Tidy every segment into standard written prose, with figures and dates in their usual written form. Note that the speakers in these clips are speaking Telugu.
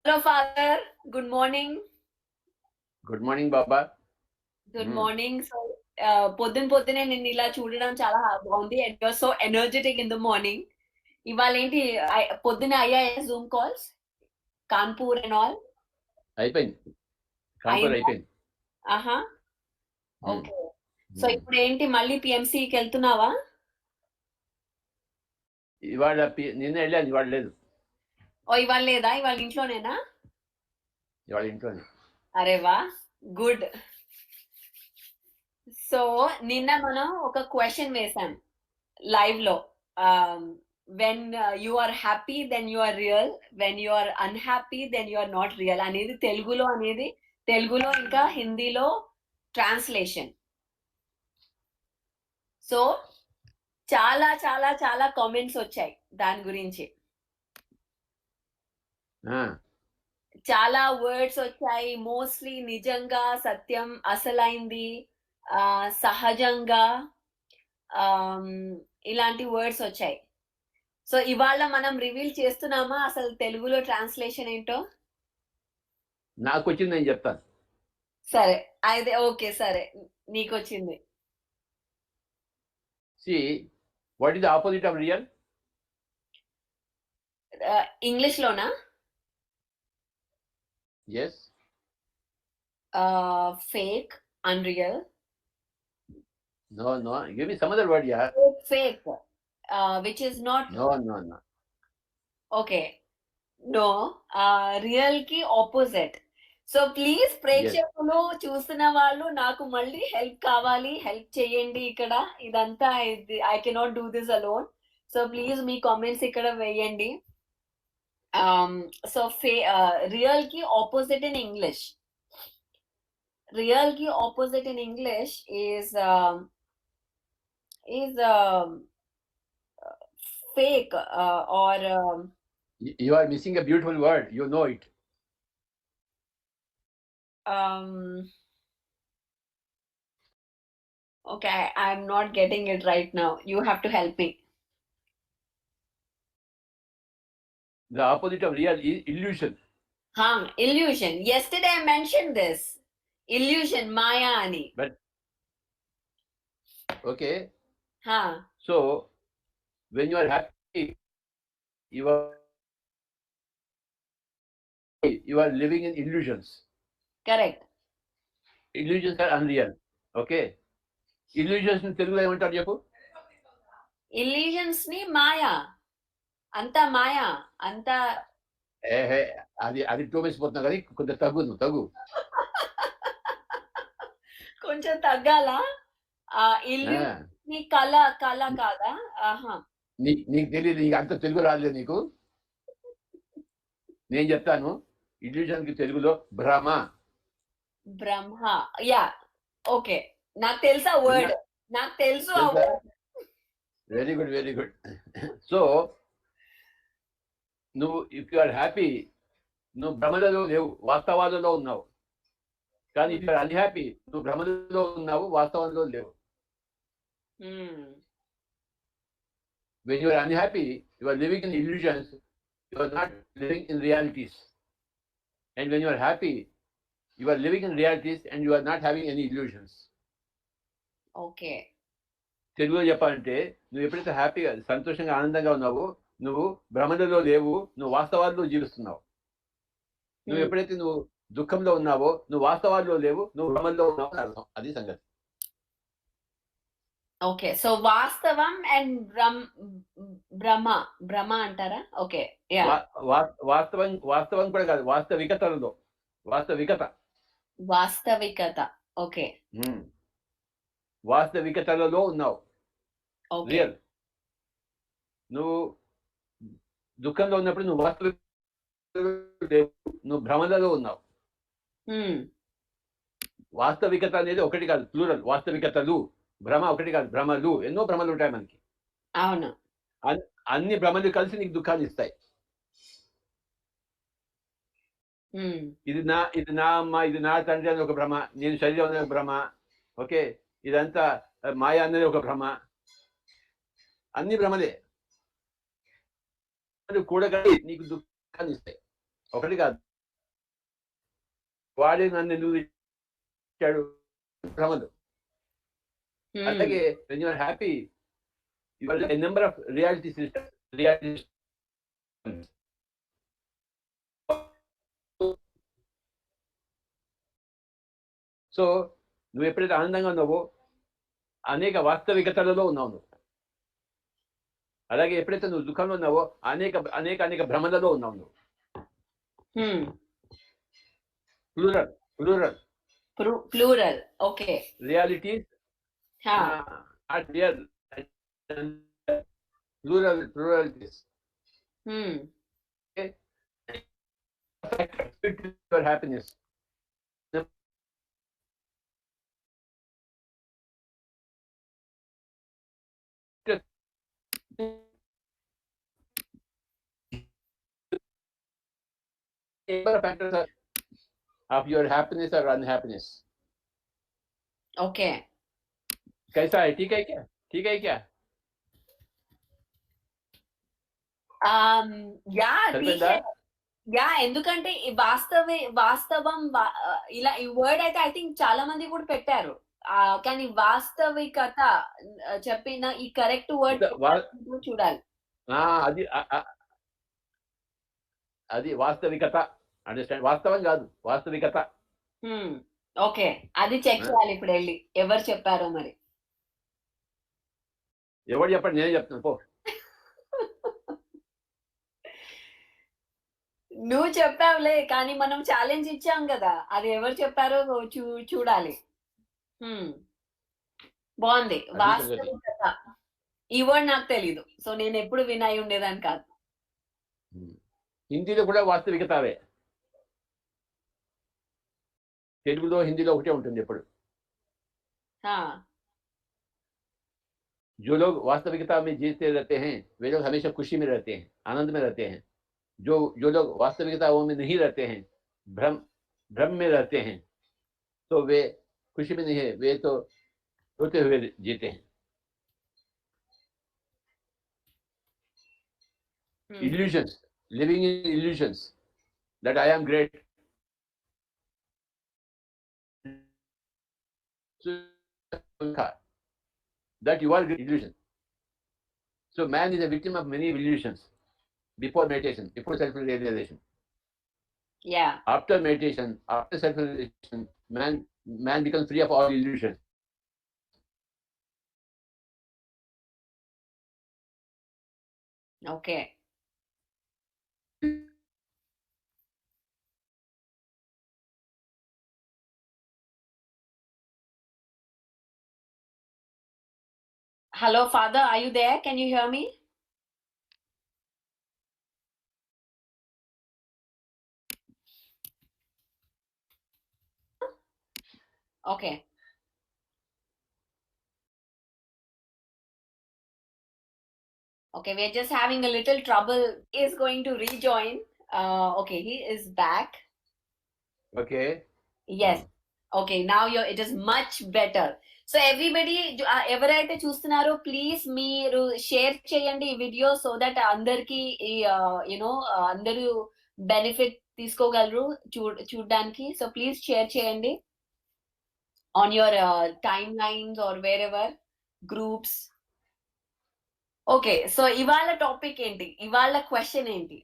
Hello, Father. Good morning. Good morning బాబా. Good morning. So, పొద్దునే నిన్ను ఇలా చూడడం చాలా బాగుంది. And you're so energetic in the morning. ఇవాళ ఏంటి పొద్దున అయ్యాయా zoom calls Kanpur and all అయిపోయింది, కాన్పూర్ అయిందా? అయిపోయింది. ఆహా. Um, okay. So um. ఇప్పుడు ఏంటి మళ్ళీ పిఎంసికి వెళ్తున్నావా? ఇవాళ నిన్న వెళ్ళాను, ఇవాళ లేదు. ఓ ఇవాళ లేదా? ఇవాళ ఇంట్లోనేనా? ఇవాళ ఇంట్లోనే. అరే వా, గుడ్. సో నిన్న మనం ఒక క్వశ్చన్ వేసాం లైవ్ లో. When you are happy then you are real, when you are unhappy then you are not real అనేది తెలుగులో ఇంకా హిందీలో ట్రాన్స్లేషన్. సో చాలా చాలా చాలా కామెంట్స్ వచ్చాయి దాని గురించి. ఆ, చాలా వర్డ్స్ వచ్చాయి. మోస్ట్లీ నిజంగా, సత్యం, అసలైంది, సహజంగా, ఇలాంటి వర్డ్స్ వచ్చాయి. సో ఇవాళ మనం రివీల్ చేస్తున్నామా అసలు తెలుగులో ట్రాన్స్లేషన్ ఏంటో? నాకు వచ్చింది, నేను చెప్తాను. సరే అయితే ఓకే, సరే నీకు వచ్చింది. See, what is the opposite of real? English లోనా? Yes. Fake, unreal. No no, give me some other word. Ya. Fake, which is not. No no no. Okay. No, real కి ఆపోజిట్. సో ప్లీజ్ ప్రేక్షకులు చూస్తున్న వాళ్ళు నాకు మళ్ళీ హెల్ప్ కావాలి, హెల్ప్ చేయండి ఇక్కడ. ఇదంతా I cannot do this alone. So please me comments ఇక్కడ వేయండి. సో రియల్ కి ఆపోజిట్ ఇన్ ఇంగ్లీష్. రియల్ కి opposite in English is fake, or You are missing a beautiful word, you know it. Okay, I'm not getting it right now. You have to help me. The opposite of real is illusion. Illusion. Yesterday I mentioned this. Illusion, Maya ani. But okay, Huh. so when you are happy, you are living in illusions. Correct. Illusions are unreal. Okay, illusions in Telugu ఏమంటారు చెప్పు? Illusions ni Maya. Anta Maya. Anta. ఏహే, అది టోమేసిపోతున్నా కానీ కొంచెం తగ్గు, నువ్వు తగ్గు. కొంచెం తగ్గాలా? ఇల్లు నీ కళ కాదా? ఆహా. నీకు తెలియదు, నీకు అంత తెలుగు రాలేదు నీకు. నేను చెప్తాను. ఇల్యూజన్ కి తెలుగులో భ్రమ. బ్రహ్మ. Ya, okay. నాకు తెలుసా వర్డ్, నాకు తెలుసు ఆ word. Very good, very good. So నువ్వు ఇఫ్ యు ఆర్ హ్యాపీ, నువ్వు భ్రమలలో లేవు, వాస్తవాలలో ఉన్నావు. కానీ ఇఫ్ యు ఆర్ అన్హ్యాపీ, నువ్వు భ్రమలలో ఉన్నావు, వాస్తవంలో లేవు. When you are unhappy, you are living in illusions, you are not living in realities. And when you are happy, you are living in realities and you are not having any illusions. Okay. తెలుగులో చెప్పాలంటే, నువ్వు ఎప్పుడైతే హ్యాపీగా, సంతోషంగా, ఆనందంగా ఉన్నావో, నువ్వు భ్రమలలో లేవు, నువ్వు వాస్తవాల్లో జీవిస్తున్నావు. నువ్వు ఎప్పుడైతే నువ్వు దుఃఖంలో ఉన్నావో, నువ్వు వాస్తవాల్లో లేవు, నువ్వు భ్రమల్లో ఉన్నావు అని అర్థం. అది సంగతి. ఓకే. సో వాస్తవం అండ్ భ్రమ అంటారా? ఓకే. వాస్తవం కూడా కాదు, వాస్తవికతలో. వాస్తవికత. ఓకే. వాస్తవికతలలో ఉన్నావు. రియల్. నువ్వు దుఃఖంలో ఉన్నప్పుడు నువ్వు వాస్తవిక, నువ్వు భ్రమలలో ఉన్నావు. వాస్తవికత అనేది ఒకటి కాదు, ప్లూరల్. వాస్తవికతలు, భ్రమ ఒకటి కాదు, భ్రమలు. ఎన్నో భ్రమలు ఉంటాయి మనకి. అవును. అన్ని భ్రమలు కలిసి నీకు దుఃఖాన్ని ఇస్తాయి. ఇది నా అమ్మ, ఇది నా తండ్రి అనేది ఒక భ్రమ, నేను శరీరం అనేది ఒక భ్రమ. ఓకే, ఇదంతా మాయ అనేది ఒక భ్రమ. అన్ని భ్రమలే కూడగలి నీకు దుఃఖాన్ని ఇస్తాయి. ఒకటి కాదు. వాడే నన్ను ఎందుకు ఇచ్చాడు భ్రమలు. అలాగే when you are happy, you are a number of reality systems. So నువ్వు ఎప్పుడైతే ఆనందంగా ఉన్నావో అనేక వాస్తవికతలలో ఉన్నావు నువ్వు. అలాగే ఎప్పుడైతే నువ్వు దుఃఖంలో ఉన్నావో అనేక అనేక అనేక భ్రమలలో ఉన్నావు నువ్వు. Plural plural plural. Okay. Realities not real, plural pluralities. your happiness. Factors of your happiness or unhappiness. Okay. कैसा है? ठीक है क्या? ठीक है क्या? యా యా ఎందుకంటే ఈ వాస్తవం ఇలా ఈ వర్డ్ అయితే ఐ థింక్ చాలా మంది కూడా పెట్టారు. కానీ వాస్తవికత చెప్పిన ఈ కరెక్ట్ వర్డ్ చూడాలి. అది అది వాస్తవికత. అండర్స్టాండ్? వాస్తవం కాదు, వాస్తవికత. ఓకే, అది చెక్ చేయాలి ఇప్పుడు వెళ్ళి. ఎవరు చెప్పారో మరి. ఎవరు చెప్పండి, నేనే చెప్తాను పో. నువ్వు చెప్పావులే, కానీ మనం ఛాలెంజ్ ఇచ్చాం కదా, అది ఎవరు చెప్పారో చూడాలి. బాగుంది, వాస్తవికత. ఈ వర్డ్ నాకు తెలీదు, సో నేను ఎప్పుడు వినాయి ఉండేదాన్ని కాదు. హిందీలో కూడా వాస్తవికతవే. తెలుగులో హిందీలో ఒకటే ఉంటుంది ఎప్పుడు. जो लोग वास्तविकता में जीते रहते हैं वे लोग हमेशा खुशी में रहते हैं, आनंद में रहते हैं. जो लोग वास्तविकताओं में नहीं रहते हैं, भ्रम में रहते हैं, तो वे खुशी में नहीं है, वे तो रोते हुए जीते हैं. Illusions, living in illusions that I am great. So that you are great illusion. So man is a victim of many illusions before meditation, before self-realization. Yeah. After meditation, after self-realization, man becomes free of all illusions. Okay. Hello, Father, are you there? Can you hear me? Okay. Okay, we're just having a little trouble. He is going to rejoin. Okay, he is back. Okay. Yes. Okay, now it is much better. So everybody ఎవరైతే చూస్తున్నారో ప్లీజ్ మీరు షేర్ చేయండి ఈ వీడియో, సో దట్ అందరికి యునో అందరూ బెనిఫిట్ తీసుకోగలరు చూడడానికి. సో ప్లీజ్ షేర్ చేయండి on your timelines or wherever groups. Okay, so ఇవాళ టాపిక్ ఏంటి, ఇవాళ క్వశ్చన్ ఏంటి?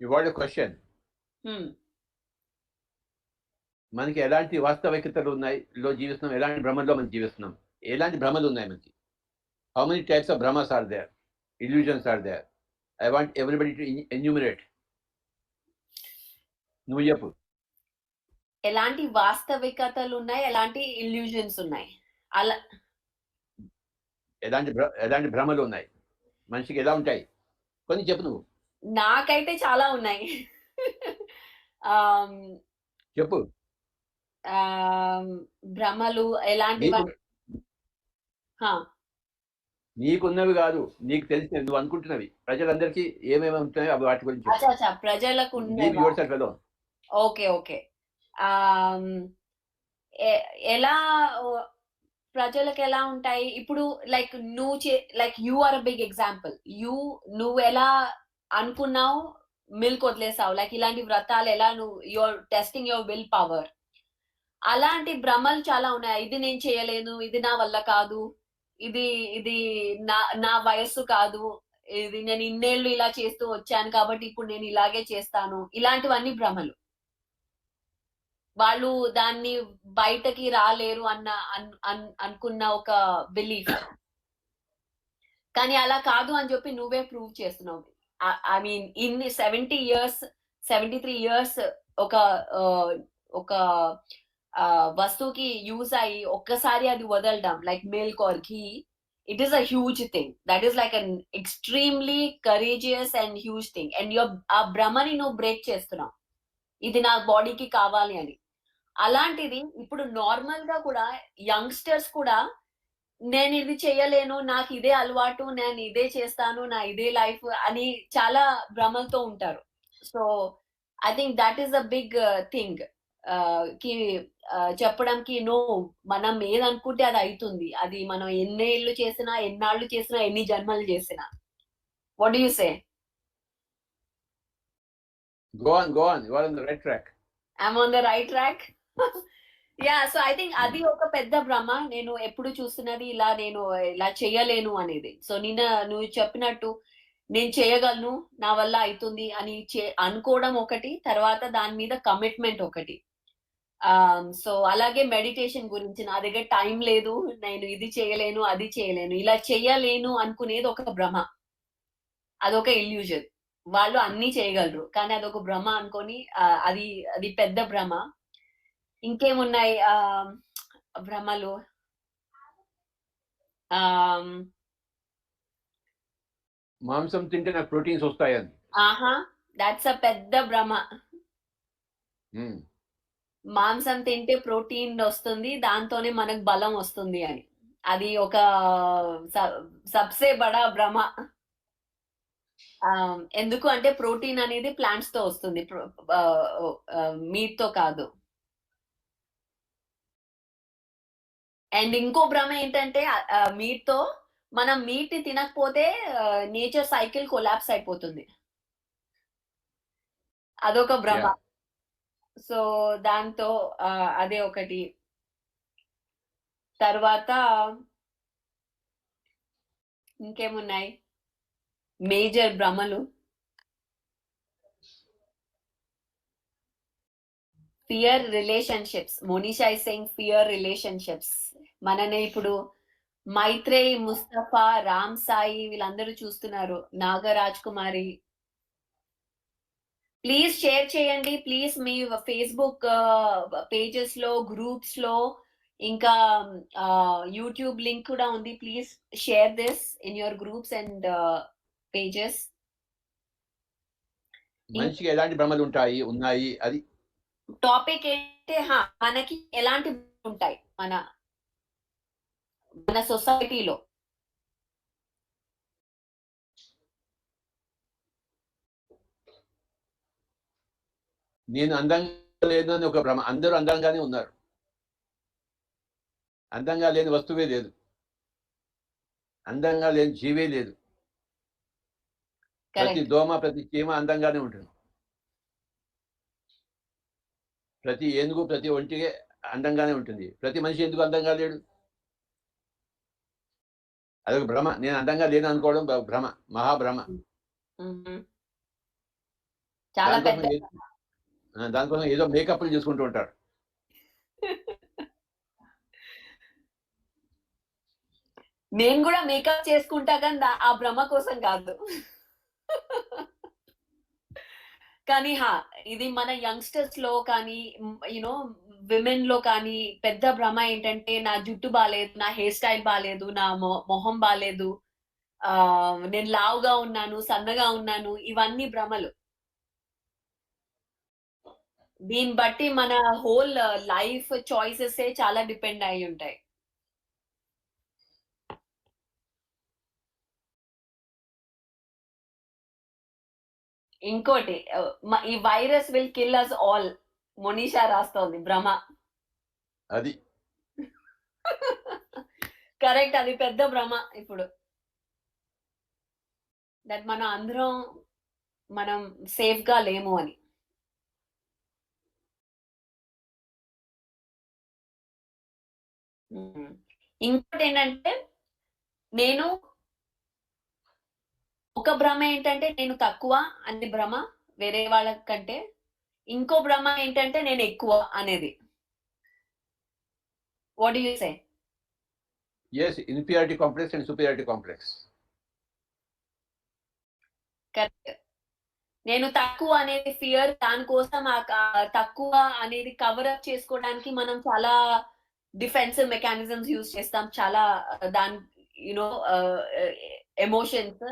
ఇవాళ క్వశ్చన్ మనకి ఎలాంటి వాస్తవికతలు ఉన్నాయి లో జీవిస్తున్నాం, ఎలాంటి భ్రమలో మనం జీవిస్తున్నాం, ఎలాంటి భ్రమలు ఉన్నాయి మనకి. హౌ మెనీ టైప్స్ ఆఫ్ భ్రమస్ are there, illusions are there? I want everybody to enumerate. నువ్వు చెప్పు. ఎలాంటి వాస్తవికతలు ఉన్నాయి, ఎలాంటి ఇల్యూజన్స్ ఉన్నాయి, అలా ఎలాంటి భ్రమలు ఉన్నాయి మనిషికి, ఎలా ఉంటాయి కొన్ని చెప్పు నువ్వు. నాకైతే చాలా ఉన్నాయి. చెప్పు. భ్రమలు ఎలాంటివి? నీకున్నవి కాదు, నీకు తెలిసిన నువ్వు అనుకుంటున్నవి, ప్రజలందరికీ ఏమేమి ఉంటున్నాయో అవి వాటి గురించి. ప్రజలకు ఓకే ఓకే. ఎలా ప్రజలకు ఎలా ఉంటాయి ఇప్పుడు? లైక్ నువ్వు like you are a big example. నువ్వు ఎలా అనుకున్నావు మిల్క్ వదిలేసావు, లైక్ ఇలాంటి వ్రతాలు ఎలా నువ్వు your testing your will power. అలాంటి భ్రమలు చాలా ఉన్నాయి. ఇది నేను చేయలేను, ఇది నా వల్ల కాదు, ఇది ఇది నా నా వయస్సు కాదు, ఇది నేను ఇన్నేళ్ళు ఇలా చేస్తూ వచ్చాను కాబట్టి ఇప్పుడు నేను ఇలాగే చేస్తాను, ఇలాంటివన్నీ భ్రమలు. వాళ్ళు దాన్ని బయటకి రాలేరు అన్న అనుకున్న ఒక బిలీఫ్. కానీ అలా కాదు అని చెప్పి నువ్వే ప్రూవ్ చేస్తున్నావు. ఐ మీన్ ఇన్ని 73 ఇయర్స్ ఒక ఒక వస్తువుకి యూజ్ అయ్యి ఒక్కసారి అది వదలడం, like milk are ghee, it is a huge thing. That is like an extremely courageous and huge thing. And ఆ భ్రమని నువ్వు బ్రేక్ చేస్తున్నావు, ఇది నా బాడీకి కావాలి అని. అలాంటిది ఇప్పుడు నార్మల్ గా కూడా యంగ్స్టర్స్ కూడా నేను ఇది చేయలేను, నాకు ఇదే అలవాటు, నేను ఇదే చేస్తాను, నా ఇదే లైఫ్ అని చాలా భ్రమలతో ఉంటారు. So I think that is a big thing కి చెప్పడానికి, నో, మనం ఏదనుకుంటే అది అవుతుంది. అది మనం ఎన్నేళ్ళు చేసినా, ఎన్నాళ్ళు చేసినా, ఎన్ని జన్మలు చేసినా. What do you say? Go on. You are on the right track. I'm on the right track. Yeah, so I think అది ఒక పెద్ద భ్రమ. నేను ఎప్పుడు చూస్తున్నది ఇలా, నేను ఇలా చేయలేను అనేది. సో నువ్వు చెప్పినట్టు నేను చేయగలను, నా వల్ల అవుతుంది అని అనుకోవడం ఒకటి, తర్వాత దాని మీద కమిట్మెంట్ ఒకటి. సో అలాగే మెడిటేషన్ గురించి, నా దగ్గర టైం లేదు, నేను ఇది చేయలేను, అది చేయలేను, ఇలా చేయలేను అనుకునేది ఒక భ్రమ, అదొక ఇల్యూజన్. వాళ్ళు అన్ని చేయగలరు కానీ అదొక భ్రమ అనుకొని అది పెద్ద భ్రమ. ఇంకేమున్నాయి భ్రమలు? మాంసం తింటే నాకు ప్రోటీన్స్ వస్తాయని. ఆహా, దాట్స్ అ పెద్ద భ్రమ. మాంసం తింటే ప్రోటీన్ వస్తుంది, దాంతోనే మనకు బలం వస్తుంది అని. అది ఒక సబ్సే బడా భ్రమ. ఎందుకు అంటే ప్రోటీన్ అనేది ప్లాంట్స్ తో వస్తుంది, మీట్ తో కాదు. అండ్ ఇంకో భ్రమ ఏంటంటే మీట్ తో మనం మీట్ ని తినకపోతే నేచర్ సైకిల్ కొలాప్స్ అయిపోతుంది, అదొక భ్రమ. సో దాంతో అదే ఒకటి. తర్వాత ఇంకేమున్నాయి మేజర్ భ్రమలు? Fear relationships. Monisha is saying fear relationships. మననే ఇప్పుడు మైత్రేయ్, ముస్తఫా, రామ్ సాయి వీళ్ళందరూ చూస్తున్నారు, నాగరాజ్ కుమారి. ప్లీజ్ షేర్ చేయండి, ప్లీజ్ మీ ఫేస్బుక్ పేజెస్ లో, గ్రూప్స్ లో, ఇంకా యూట్యూబ్ లింక్ కూడా ఉంది. Please share this in your groups and pages. మనిషికి ఎలాంటి భ్రమలు ఉన్నాయి అది టాపిక్ ఏంటంటే మనకి ఎలాంటి ఉంటాయి మన సొసైటీలో. నేను అందంగా లేదు అని ఒక భ్రమ. అందరూ అందంగానే ఉన్నారు, అందంగా లేని వస్తువే లేదు, అందంగా లేని జీవే లేదు. ప్రతి దోమ, ప్రతి చీమ అందంగానే ఉంటుంది, ప్రతి ఏనుగు, ప్రతి ఒంటిగే అందంగానే ఉంటుంది. ప్రతి మనిషి ఎందుకు అందంగా లేడు? అదొక భ్రమ. నేను అందంగా లేను అనుకోవడం భ్రమ, మహాభ్రమ. దానికోసం ఏదో మేకప్లు చేసుకుంటూ ఉంటారు. నేను కూడా మేకప్ చేసుకుంటా కానీ ఆ భ్రమ కోసం కాదు. కానీ ఇది మన యంగ్స్టర్స్ లో కానీ, యూనో, విమెన్ లో కానీ పెద్ద భ్రమ ఏంటంటే, నా జుట్టు బాలేదు, నా హెయిర్ స్టైల్ బాలేదు, నా మొహం బాలేదు, నేను లావుగా ఉన్నాను, సన్నగా ఉన్నాను, ఇవన్నీ భ్రమలు. దీన్ని బట్టి మన హోల్ లైఫ్ చాయిసెస్ చాలా డిపెండ్ అయి ఉంటాయి. ఇంకోటి, ఈ virus will kill us all, Monisha రాస్తోంది, భ్రమ. అది కరెక్ట్, అది పెద్ద భ్రమ ఇప్పుడు. దట్ మనం అందరం మనం సేఫ్ గా లేము అని. ఇంకోటి ఏంటంటే, నేను ఒక భ్రమ ఏంటంటే నేను తక్కువ అనే భ్రమ వేరే వాళ్ళ కంటే. ఇంకో భ్రమ ఏంటంటే నేను ఎక్కువ అనేది. What do you say? Yes, inferiority complex and superiority complex. Correct. నేను తక్కువ అనేది ఫియర్, దానికోసం తక్కువ అనేది కవర్ అప్ చేసుకోవడానికి మనం చాలా డిఫెన్సివ్ మెకానిజమ్స్ యూజ్ చేస్తాం, చాలా దాని యునో ఎమోషన్స్.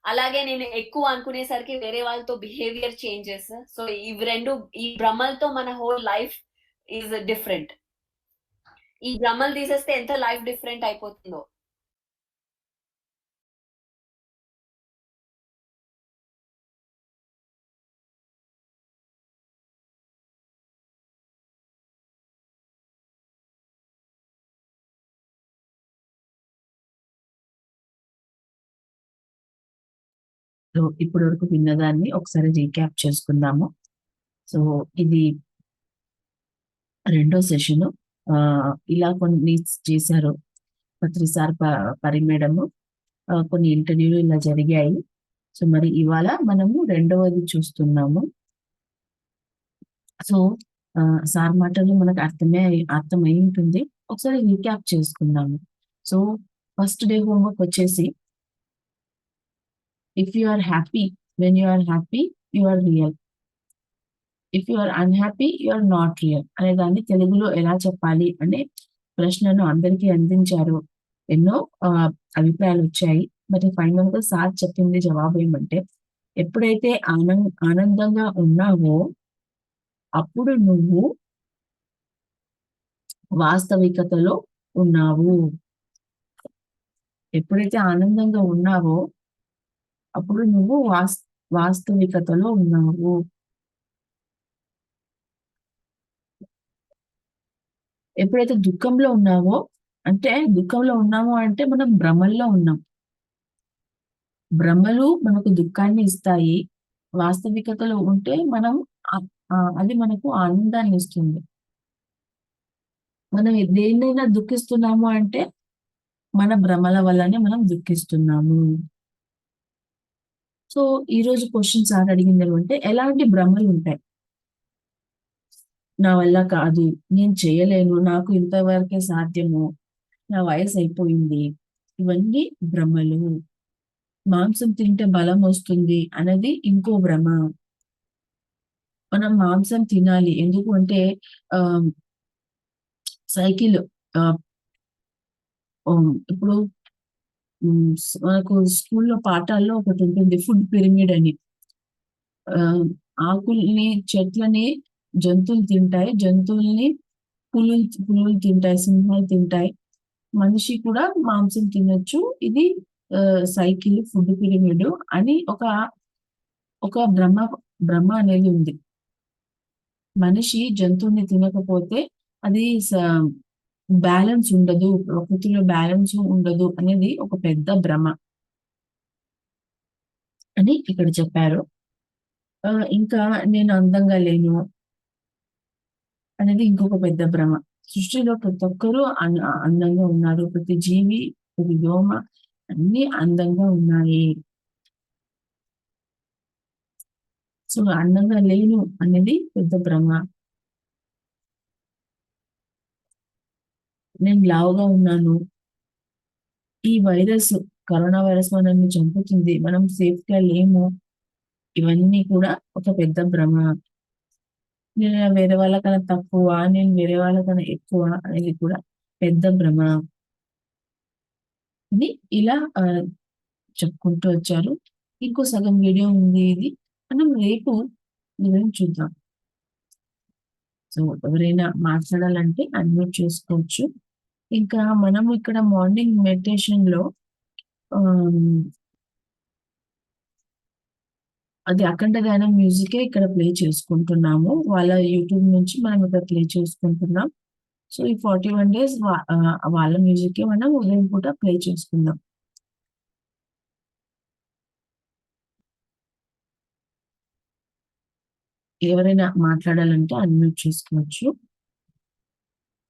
అలాగే నేను ఎక్కువ అనుకునేసరికి వేరే వాళ్ళతో బిహేవియర్ చేంజెస్. సో ఇవి రెండు, ఈ భ్రమలతో మన హోల్ లైఫ్ ఈజ్ డిఫరెంట్. ఈ భ్రమలు తీసేస్తే ఎంత లైఫ్ డిఫరెంట్ అయిపోతుందో. సో ఇప్పటి వరకు విన్నదాన్ని ఒకసారి రీక్యాప్ చేసుకుందాము. సో ఇది రెండో సెషన్. ఇలా కొన్ని చేశారు పత్రిసార్ పరి మేడము. కొన్ని ఇంటర్వ్యూలు ఇలా జరిగాయి. సో మరి ఇవాళ మనము రెండవది చూస్తున్నాము. సో సార్ మాటలు మనకు అర్థమై ఉంటుంది. ఒకసారి రీక్యాప్ చేసుకుందాము. సో ఫస్ట్ డే హోంవర్క్ వచ్చేసి, if you are happy, when you are happy you are real, if you are unhappy you are not real అనే దాన్ని తెలుగులో ఎలా చెప్పాలి అనే ప్రశ్నను అందరికీ అందించారు. ఎన్నో అభిప్రాయాలు వచ్చాయి. మరి ఫైనల్ గా సార్ చెప్పింది జవాబు ఏమంటే, ఎప్పుడైతే ఆనందంగా ఉన్నావో అప్పుడు నువ్వు వాస్తవికతలో ఉన్నావు. ఎప్పుడైతే ఆనందంగా ఉన్నావో అప్పుడు నువ్వు వాస్తవికతలో ఉన్నావు. ఎప్పుడైతే దుఃఖంలో ఉన్నామో అంటే మనం భ్రమల్లో ఉన్నాం. భ్రమలు మనకు దుఃఖాన్ని ఇస్తాయి. వాస్తవికతలో ఉంటే అది మనకు ఆనందాన్ని ఇస్తుంది. మనం దేన్నైనా దుఃఖిస్తున్నాము అంటే మన భ్రమల వల్లనే మనం దుఃఖిస్తున్నాము. సో ఈ రోజు క్వశ్చన్ సార్ అడిగింది ఏమంటే, ఎలాంటి భ్రమలు ఉంటాయి? నా వల్ల కాదు, నేను చేయలేను, నాకు ఇంతవరకే సాధ్యము, నా వయసు అయిపోయింది, ఇవన్నీ భ్రమలు. మాంసం తింటే బలం వస్తుంది అనేది ఇంకో భ్రమ. మనం మాంసం తినాలి, ఎందుకు అంటే సైకిల్ ఇప్పుడు మనకు స్కూల్లో పాఠాల్లో ఒకటి ఉంటుంది, ఫుడ్ పిరమిడ్ అని. ఆకుల్ని, చెట్లని జంతువులు తింటాయి, జంతువుల్ని పులులు తింటాయి, సింహాలు తింటాయి, మనిషి కూడా మాంసం తినొచ్చు. ఇది సైకిల్, ఫుడ్ పిరమిడ్ అని ఒక భ్రమ అనేది ఉంది. మనిషి జంతువుని తినకపోతే అది బ్యాలెన్స్ ఉండదు, ప్రకృతిలో బ్యాలెన్స్ ఉండదు అనేది ఒక పెద్ద భ్రమ అని ఇక్కడ చెప్పారు. ఇంకా నేను అందంగా లేను అనేది ఇంకొక పెద్ద భ్రమ. సృష్టిలో ప్రతి ఒక్కరూ అందంగా ఉన్నారు, ప్రతి జీవి, ప్రతి దోమ అన్ని అందంగా ఉన్నాయి. సో అందంగా లేను అనేది పెద్ద భ్రమ. నేను లావుగా ఉన్నాను, ఈ కరోనా వైరస్ మనల్ని చంపుతుంది, మనం సేఫ్ గా లేము, ఇవన్నీ కూడా ఒక పెద్ద భ్రమ. నేను వేరే వాళ్ళకన్నా తక్కువ, నేను వేరే వాళ్ళకన్నా ఎక్కువ అనేది కూడా పెద్ద భ్రమ. ఇది ఇలా చెప్పుకుంటూ వచ్చారు. ఇంకో సగం వీడియో ఉంది, ఇది మనం రేపు చూద్దాం. సో ఎవరైనా మాట్లాడాలంటే అన్మ్యూట్ చేసుకోవచ్చు. ఇంకా మనము ఇక్కడ మార్నింగ్ మెడిటేషన్ లో అది అఖండ ధ్యానం మ్యూజికే ఇక్కడ ప్లే చేసుకుంటున్నాము. వాళ్ళ యూట్యూబ్ నుంచి మనం ఇక్కడ ప్లే చేసుకుంటున్నాం. సో ఈ 41 days వాళ్ళ మ్యూజికే మనం ఉదయం పూట ప్లే చేసుకుందాం. ఎవరైనా మాట్లాడాలంటే అన్మ్యూట్ చేసుకోవచ్చు.